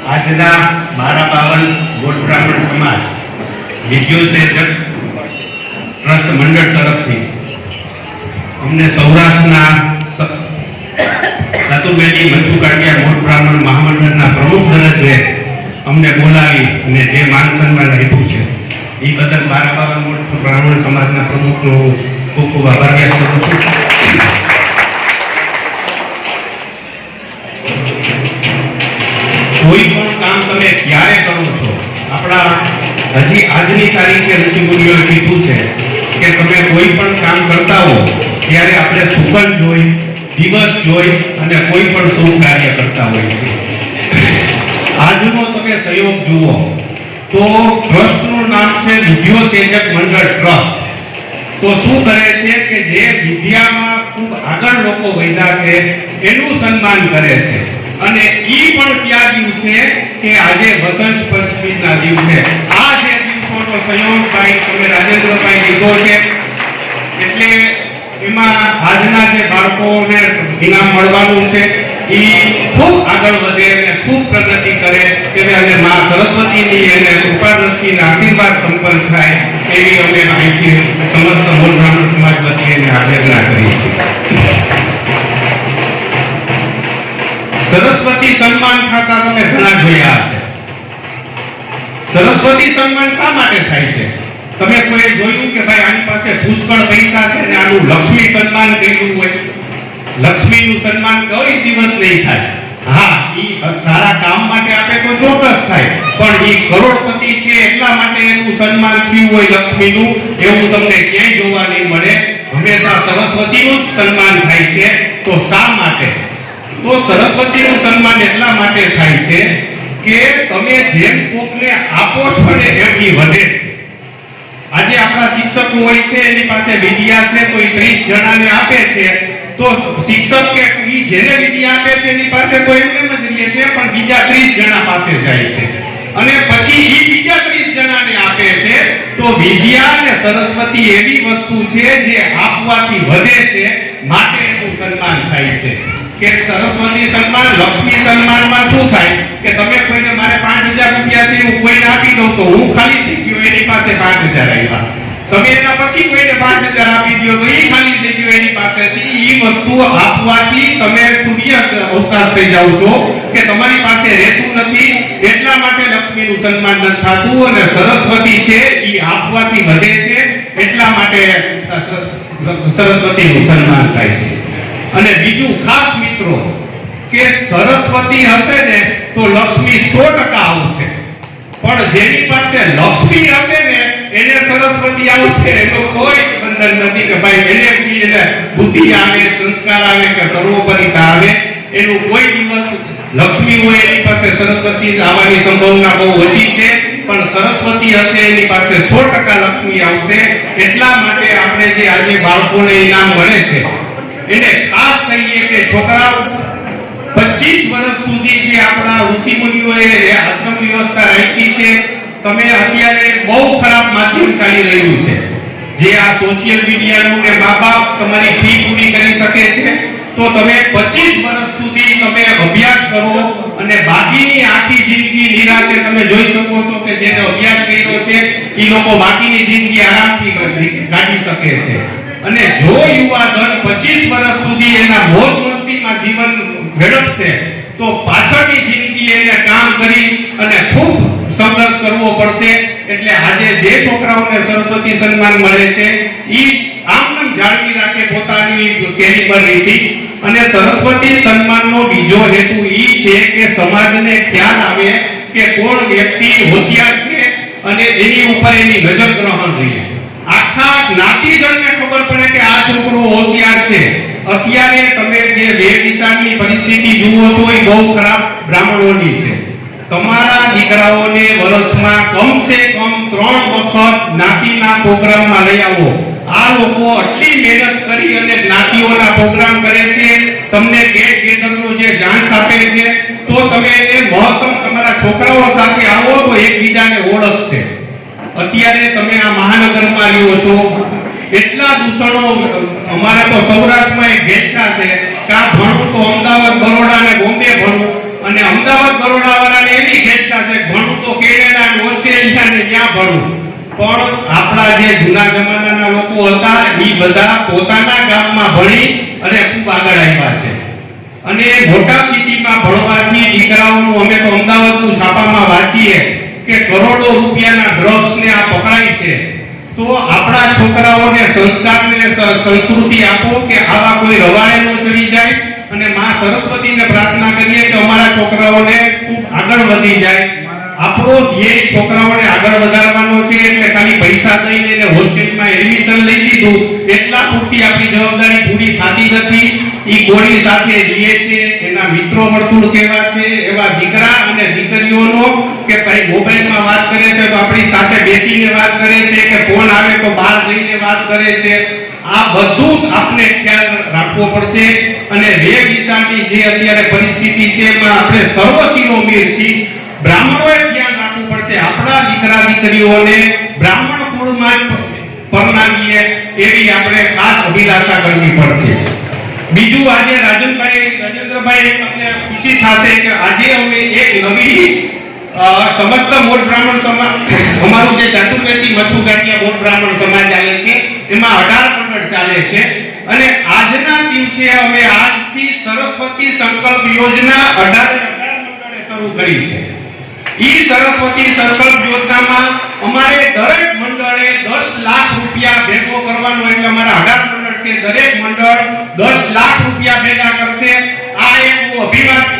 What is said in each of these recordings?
આજના 1252 ગોળ બ્રાહ્મણ સમાજ વિદ્યુતેજક ટ્રસ્ટ મંડળ તરફથી અમને સૌરાષ્ટ્રના ચતુર્વેદી મચ્છુકાટિયા ગોળ બ્રાહ્મણ મહામંડળના પ્રમુખ દરજ્જે અમને બોલાવી અને જે માન સન્માન આપ્યું છે એ બદલ 1252 ગોળ બ્રાહ્મણ સમાજના પ્રમુખનો ખૂબ ખૂબ આભાર વ્યક્ત કરું છું. કોઈ પણ કામ તમે ક્યારે કરો છો, આપણા હજી આજની તારીખે ઋષિમુનિઓએ કીધું છે કે તમે કોઈ પણ કામ કરતા હો ત્યારે આપણે સુકન જોઈ, દિવસ જોઈ અને કોઈ પણ શુભ કાર્ય કરતા હોય છે. આજનો તમે સહયોગ જુઓ તો ટ્રસ્ટનું નામ છે વિદ્યોતેજક મંડળ ટ્રસ્ટ. તો શું કરે છે કે જે વિદ્યામાં ખૂબ આગળ લોકો વધ્યા છે એનું સન્માન કરે છે. અને ઈ પણ ક્યાં દિવસે કે આજે વસંત પંચમીના દિવસે આ જે દિવસોનો સંયોગ ભાઈ તમે રાજેન્દ્રભાઈ લીધો છે એટલે એમાં આજના જે બાળકોને ઇનામ મળવાનું છે એ ખૂબ આગળ વધે અને ખૂબ પ્રગતિ કરે એટલે અમે માં સરસ્વતીની અને કૃપા દ્રષ્ટિના આશીર્વાદ સંપન્ન થાય એવી અમે અહીંથી સમસ્ત મૂળ બ્રાહ્મણ સમાજ વતી એને આજ્ઞા કરી છે. સરસ્વતી સન્માન થતા તમે ઘણા જોયા હશે. સરસ્વતી સન્માન શા માટે થાય છે? તમે કોઈ જોયું કે ભાઈ આની પાસે પુષ્કળ પૈસા છે ને આનું લક્ષ્મી સન્માન કર્યું હોય? લક્ષ્મીનું સન્માન કોઈ દિવસ નહીં થાય. હા, ઈ સારા કામ માટે આપે તો ચોક્કસ થાય, પણ ઈ કરોડપતિ છે એટલા માટે એનું સન્માન થયું હોય લક્ષ્મીનું એવું તમને ક્યાંય જોવા નહીં મળે. હંમેશા સરસ્વતીનું જ સન્માન થાય છે. તો શા માટે? તો સરસ્વતીનું સન્માન એટલા માટે થાય છે કે તમે જેમ કોકને આપો છો ને એમ ઈ વધે છે. આજે આપણા શિક્ષકો હોય છે એની પાસે વિદ્યા છે તો એ 30 જણાને આપે છે, તો શિક્ષક કે ઈ જેને વિદ્યા આપે છે એની પાસે તો એમને જ રહે છે, પણ બીજા 30 જણા પાસે જાય છે અને પછી ઈ બીજા 30 જણાને આપે છે. તો વિદ્યા અને સરસ્વતી એવી વસ્તુ છે જે આપવાથી વધે છે, માટે એનું સન્માન થાય છે. કે સરસ્વતી સન્માન, લક્ષ્મી સન્માનમાં શું થાય કે તમે કોઈને મારે 5000 રૂપિયા છે હું કોઈને આપી દઉં તો હું ખાલી થઈ ગયો, એની પાસે 5000 આવ્યા. તમે એના પછી કોઈને 5000 આપી દો તો એ ખાલી થઈ ગયો એની પાસેથી. એ વસ્તુ આપવાથી તમે સૂર્ય અવકાશ થઈ જાવ છો કે તમારી પાસે રહેતું નથી, એટલા માટે લક્ષ્મીનું સન્માન નથી થતું. અને સરસ્વતી છે એ આપવાથી વધે છે એટલા માટે સરસ્વતીનું સન્માન થાય છે. અને બીજું ખાસ મિત્રો કે સરસ્વતી હશે ને તો લક્ષ્મી 100% આવશે, પણ જેની પાસે લક્ષ્મી હશે ને એને સરસ્વતી આવશે એનો કોઈ બંધન નથી કે ભાઈ એને બુદ્ધિ આવે, સંસ્કાર આવે કે સર્વોપરિતા આવે. એનું કોઈ દિવસ લક્ષ્મી હોય એની પાસે સરસ્વતી આવવાની સંભાવના બહુ ઓછી છે, પણ સરસ્વતી હશે એની પાસે 100% લક્ષ્મી આવશે. એટલા માટે આપણે જે આજે બાળકોને ઇનામ મળે છે એને ખાસ કહીએ કે છોકરાઓ 25 વર્ષ સુધી જે આપણા ઋષિમુનિઓએ આશ્રમ વ્યવસ્થા રાખી છે, તમે અત્યારે બહુ ખરાબ માધ્યમ ચાલી રહ્યું છે જે આ સોશિયલ મીડિયાનું ને મા-બાપ તમારી ફી પૂરી કરી શકે છે. તો તમે 25 વર્ષ સુધી તમે અભ્યાસ કરો અને બાકીની આખી જિંદગી નિરાતે તમે જોઈ શકો છો કે જેને અભ્યાસ કર્યો છે એ લોકો બાકીની જિંદગી આરામથી કાઢી શકે છે. અને જો યુવા ધન 25 વર્ષ સુધી એના મોજ મસ્તીમાં જીવન મેળવશે તો પાછળની જિંદગી એને કામ કરી અને ખૂબ સંઘર્ષ કરવો પડશે. એટલે આજે જે છોકરાઓને સરસ્વતી સન્માન મળે છે ઈ આમનામ જાળવી રાખે પોતાની કેલિબરિટી. અને સરસ્વતી સન્માનનો બીજો હેતુ ઈ છે કે સમાજને ખ્યાલ આવે કે કોણ વ્યક્તિ હોશિયાર છે અને એની ઉપર એની નજર ગ્રહણ રહે. આખા જ્ઞાતિજનને ખબર પડે કે આ છોકરો હોશિયાર છે. અત્યારે તમે જે વેશભૂષાની પરિસ્થિતિ જુઓ છો એ બહુ ખરાબ બ્રાહ્મણોની છે. તમારા દીકરાઓને વર્ષમાં કમસે કમ 3 વખત જ્ઞાતિના પ્રોગ્રામમાં લઈ આવો. આ લોકો આટલી મહેનત કરી અને જ્ઞાતિઓના પ્રોગ્રામ કરે છે, તમને ગેટ ગેધરનો જે ચાન્સ આપે છે, તો તમે એને મહત્તમ તમારા છોકરાઓ સાથે આવો તો એકબીજાને ઓળખશે. અત્યારે તમે આ મહાનગરમાં રહ્યો છો, એટલા દૂષણો. અમારે તો સૌરાષ્ટ્રમાં એક ભેચ્છા છે કે આ ભણું તો અમદાવાદ, બરોડા અને બોમ્બે ભણું, અને અમદાવાદ બરોડા વાળાને એવી ભણવું. પણ આપણા જે જૂના જમાનાના લોકો હતા એ બધા પોતાના ગામમાં ભણી અને ખૂબ આગળ આવ્યા છે. અને મોટા સિટીમાં ભણવાથી દીકરાઓનું, અમે તો અમદાવાદનું છાપામાં વાંચીએ કે કરોડો રૂપિયાના ડ્રગ્સ ને આ પકડાય છે. તો આપણા છોકરાઓને સંસ્કારને સંસ્કૃતિ આપો કે આવા કોઈ રવાડે ન ચડી જાય. અને માં સરસ્વતીને પ્રાર્થના કરીએ કે અમારા છોકરાઓને ખૂબ આગળ વધી જાય. આપણો ધ્યેય છોકરાઓને આગળ વધારવાનો છે. એટલે ખાલી પૈસા દઈને એને હોસ્ટેલમાં એડમિશન લઈ લીધું એટલા પૂરતી આપણી જવાબદારી પૂરી થતી નથી. ઈ કોની સાથે રહે છે, એના મિત્રો વર્તુળ કેવા છે, એવા દીકરા અને દીકરીઓનો કે ભાઈ મોબાઈલમાં વાત કરે છે તો આપણી સાથે બેસીને વાત કરે છે કે ફોન આવે તો બહાર જઈને વાત કરે છે. આ બધું આપણે ખ્યાલ રાખવો પડશે. અને વેશભૂષાની જે અત્યારે પરિસ્થિતિ છે એમાં આપણે સર્વશિરોમણીર છીએ. બ્રાહ્મણોએ ધ્યાન રાખવું પડશે. આપણા દીકરા દીકરીઓને બ્રાહ્મણ કુળમાં પરણાવીએ એવી આપણે ખાસ અભિલાષા કરવી પડશે. બીજું, આજે રાજેન્દ્રભાઈ તમને ખુશી થશે કે આજે અમે એક નવી સમસ્ત મોઢ બ્રાહ્મણ સમાજ, અમારું જે ચતુર્વેદી મચ્છુ ગાંઠિયા મોઢ બ્રાહ્મણ સમાજ ચાલે છે એમાં 18 મંડળ ચાલે છે. અને આજના દિવસે અમે આજથી સરસ્વતી સંકલ્પ યોજના 18 મંડળે શરૂ કરી છે. ઈ સરસ્વતી સંકલ્પ યોજનામાં અમારે દરેક મંડળે 10 લાખ રૂપિયા ભેગો કરવાનો. એટલે અમારા 18 મંડળ છે, દરેક મંડળ 10 લાખ રૂપિયા ભેગા કરશે. આ એક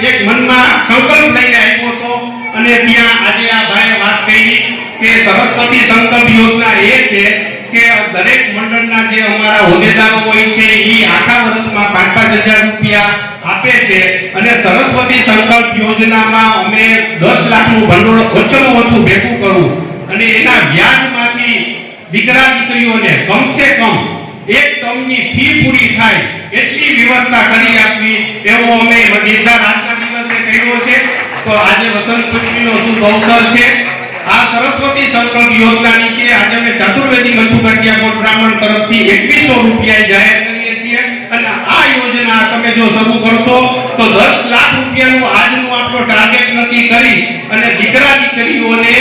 એક મનમાં સંકલ્પ લઈને આવ્યો હતો. અને ત્યાં આજે આ ભાઈએ વાત કરી કે સરસ્વતી સંકલ્પ યોજના એ છે કે દરેક મંડળના જે અમારા હોદ્દેદારો હોય છે એ આખા વર્ષમાં 5,000 રૂપિયા આપે છે. અને સરસ્વતી સંકલ્પ યોજનામાં અમે 10 લાખનું ભંડોળ ઓછામાં ઓછું ભેગું કરવું અને એના વ્યાજમાંથી દીકરા દીકરીઓને કમસે કમ એક ટર્મની ફી પૂરી થાય એટલી વ્યવસ્થા કરી આપવી એવો અમે નિર્ધાર આજના દિવસે કર્યો છે. તો આજે વસંત પંચમીનો શુભ અવસર છે. આ સરસ્વતી સંકલ્પ યોજના નીચે આજે અમે ચતુર્વેદી મચ્છુ ગાંઠિયા મોઢ બ્રાહ્મણ તરફથી 2100 રૂપિયા જાહેર કરીએ છીએ. અને આ યોજના તમે જો શરૂ કરશો તો 10 લાખ રૂપિયાનું આજનું આપણો ટાર્ગેટ નક્કી કરી અને દીકરા દીકરીઓને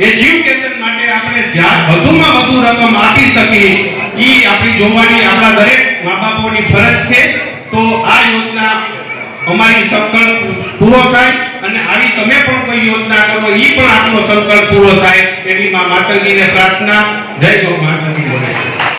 એજ્યુકેશન માટે આપણે જ્યાં વધુમાં વધુ રકમ આપી શકીએ ઈ આપણી જોવાની આપણા દરેક મા બાપોની ફરજ છે. તો આ યોજના અમારી સંકલ્પ પૂરો થાય અને આવી તમે પણ કોઈ યોજના કરો ઈ પણ આપણો સંકલ્પ પૂરો થાય એવી માં માતાજીને પ્રાર્થના. જય ગૌ માતાજી.